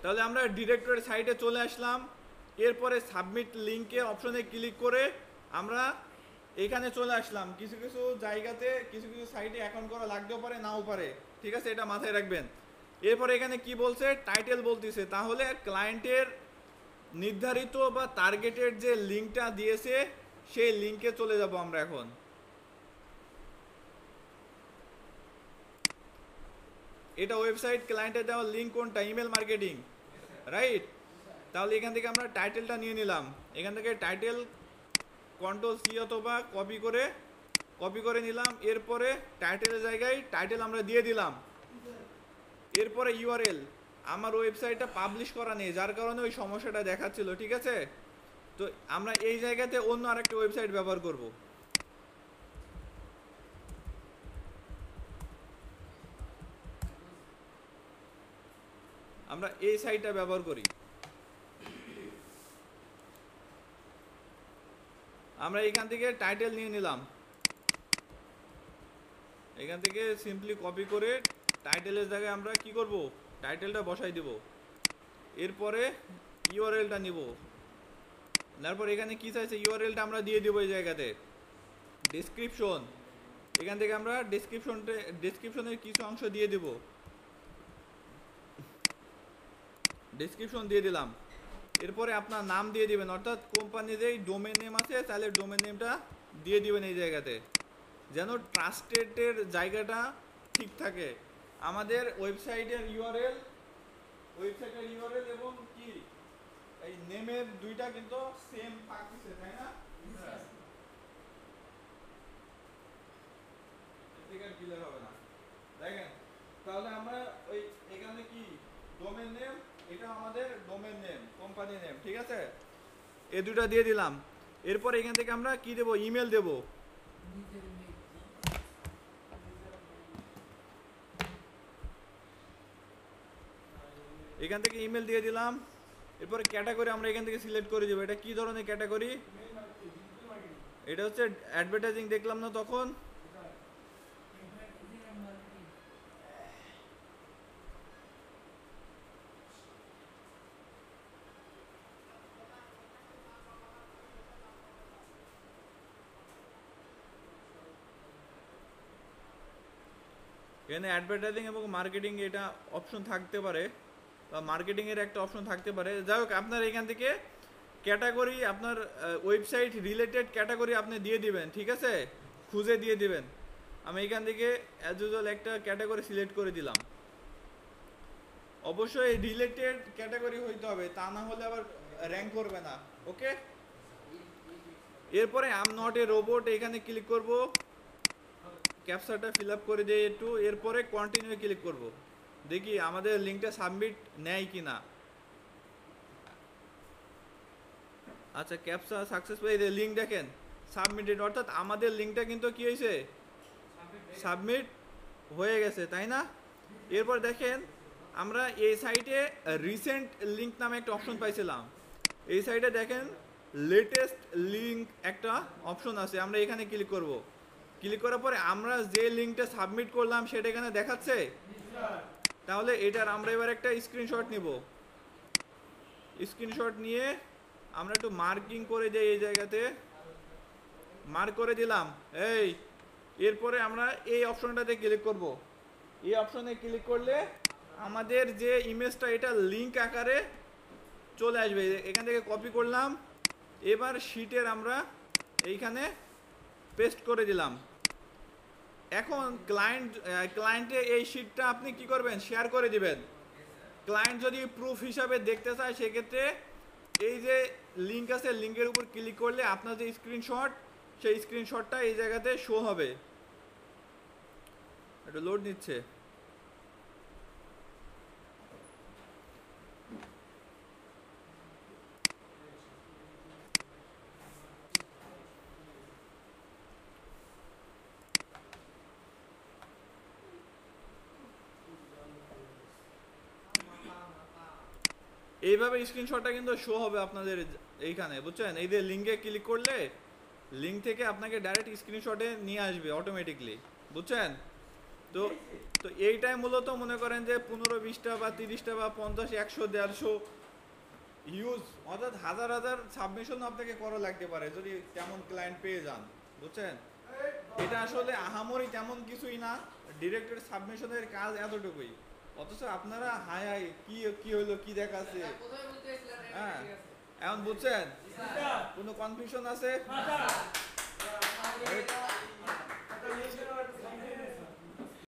তাহলে আমরা ডিরেক্টরি সাইটে চলে আসলাম। এরপরে সাবমিট লিঙ্কে অপশনে ক্লিক করে আমরা এখানে চলে আসলাম। কিছু কিছু জায়গাতে কিছু কিছু সাইটে অ্যাকাউন্ট করা লাগতেও পারে, নাও পারে, ঠিক আছে, এটা মাথায় রাখবেন। এরপরে এখানে কি বলছে, টাইটেল বলতেছে, তাহলে ক্লায়েন্টের নির্ধারিত বা টার্গেটেড যে লিঙ্কটা দিয়েছে সেই লিঙ্কে চলে যাব আমরা এখন। এটা ওয়েবসাইট ক্লায়েন্টের দেওয়া লিঙ্ক কোনটা, ইমেল মার্কেটিং, রাইট। তাহলে এখান থেকে আমরা টাইটেলটা নিয়ে নিলাম। এখান থেকে টাইটেল কন্ট্রোল সি অথবা কপি করে নিলাম। এরপরে টাইটেলের জায়গায় টাইটেল আমরা দিয়ে দিলাম। এরপরে ইউআরএল, আমার ওয়েবসাইটটা পাবলিশ করা নেই, যার কারণে ওই সমস্যাটা দেখাচ্ছিল, ঠিক আছে। তো আমরা এই জায়গাতে অন্য আরেকটা ওয়েবসাইট ব্যবহার করব। আমরা এই সাইটটা ব্যবহার করি। আমরা এখান থেকে টাইটেল নিয়ে নিলাম। এখান থেকে সিম্পলি কপি করে টাইটেলের জায়গায় আমরা কি করব, টাইটেলটা বসাই দেব। এরপরে ইউআরএলটা নিব। তারপর এখানে কি চাইছে, ইউআরএলটা আমরা দিয়ে দেবো এই জায়গাতে। ডেসক্রিপশন, এখান থেকে আমরা ডেসক্রিপশনের কিছু অংশ দিয়ে দেব। ডেসক্রিপশন দিয়ে দিলাম। এরপরে আপনার নাম দিয়ে দিবেন, অর্থাৎ কোম্পানির যেই ডোমেন নেম আছে তাহলে ডোমেন নেমটা দিয়ে দিবেন এই জায়গাতে, যেন ট্রাস্টেডের জায়গাটা ঠিক থাকে। আমাদের ওয়েবসাইটের ইউআরএল এবং কি এই নেমের দুইটা কিন্তু সেম থাকছে, তাই না? ক্লিয়ার হবে না, দেখেন। তাহলে আমরা ওই এখানে কি ডোমেন নেম, এটা আমাদের ডোমেন নেম, কোম্পানি নেম, ঠিক আছে, এই দুটো দিয়ে দিলাম। এরপর এখান থেকে আমরা কি দেব, ইমেল দেব। এখান থেকে ইমেল দিয়ে দিলাম। এরপরে ক্যাটাগরি আমরা এখান থেকে সিলেক্ট করে দেবো। এটা কি ধরনের ক্যাটাগরি, এটা হচ্ছে অ্যাডভার্টাইজিং, দেখলাম না তখন। এখানে অ্যাডভার্টাইজিং এবং মার্কেটিং এটা অপশন থাকতে পারে, বা মার্কেটিংয়ের একটা অপশন থাকতে পারে। যাই হোক, আপনার এখান থেকে ক্যাটাগরি, আপনার ওয়েবসাইট রিলেটেড ক্যাটাগরি আপনি দিয়ে দিবেন, ঠিক আছে, খুঁজে দিয়ে দিবেন। আমি এখান থেকে অ্যাজ ইউজুয়াল একটা ক্যাটাগরি সিলেক্ট করে দিলাম। অবশ্যই রিলেটেড ক্যাটাগরি হইতে হবে, তা না হলে আবার র্যাঙ্ক করবে না, ওকে। এরপরে I am not a robot, এখানে ক্লিক করব, ক্যাপচাটা ফিল আপ করে দিয়ে একটু, এরপরে কন্টিনিউ ক্লিক করব। দেখি আমাদের লিঙ্কটা সাবমিট নেয় কি না। আচ্ছা, ক্যাপচা সাকসেসফুল, এই লিঙ্ক দেখেন সাবমিটেড, অর্থাৎ আমাদের লিঙ্কটা কিন্তু কি হয়েছে, সাবমিট হয়ে গেছে, তাই না। এরপর দেখেন আমরা এই সাইটে রিসেন্ট লিঙ্ক নামে একটা অপশন পাইছিলাম। এই সাইটে দেখেন লেটেস্ট লিঙ্ক একটা অপশন আছে, আমরা এখানে ক্লিক করব। ক্লিক করার পরে আমরা যে লিঙ্কটা সাবমিট করলাম সেটা এখানে দেখাচ্ছে। তাহলে এটার আমরা এবার একটা স্ক্রিনশট নিব। স্ক্রিনশট নিয়ে আমরা একটু মার্কিং করে যাই, এই জায়গাতে মার্ক করে দিলাম। এরপরে আমরা এই অপশনটাতে ক্লিক করব। এই অপশনে ক্লিক করলে আমাদের যে ইমেজটা এটা লিঙ্ক আকারে চলে আসবে। এখান থেকে কপি করলাম, এবার শিটের আমরা এইখানে পেস্ট করে দিলাম। এখন ক্লায়েন্টে এই শিটটা আপনি কি করবেন, শেয়ার করে দিবেন। ক্লায়েন্ট যদি প্রুফ হিসাবে দেখতে চায় সেক্ষেত্রে এই যে লিঙ্ক আছে, লিঙ্কের উপর ক্লিক করলে আপনার যে স্ক্রিনশট, সেই স্ক্রিনশটটা এই জায়গাতে শো হবে। এটা লোড নিচ্ছে। এইভাবে স্ক্রিনশটটা কিন্তু শো হবে আপনাদের এইখানে, বুঝছেন। এই যে লিঙ্কে ক্লিক করলে লিঙ্ক থেকে আপনাকে ডাইরেক্ট স্ক্রিনশটে নিয়ে আসবে অটোমেটিকলি, বুঝছেন। তো তো এইটাই মূলত মনে করেন যে 15-20টা বা 30টা বা 50-100-150 ইউজ অর্থাৎ হাজার হাজার সাবমিশন আপনাকে করা লাগতে পারে যদি তেমন ক্লায়েন্ট পেয়ে যান, বুঝছেন? এটা আসলে আহামরি তেমন কিছুই না, ডিরেক্টেড সাবমিশনের কাজ এতটুকুই। অথচ আপনারা হাই হাই কি কি হইলো কি দেখাচ্ছে, হ্যাঁ এখন বুঝছেন? কোনো কনফিউশন আছে?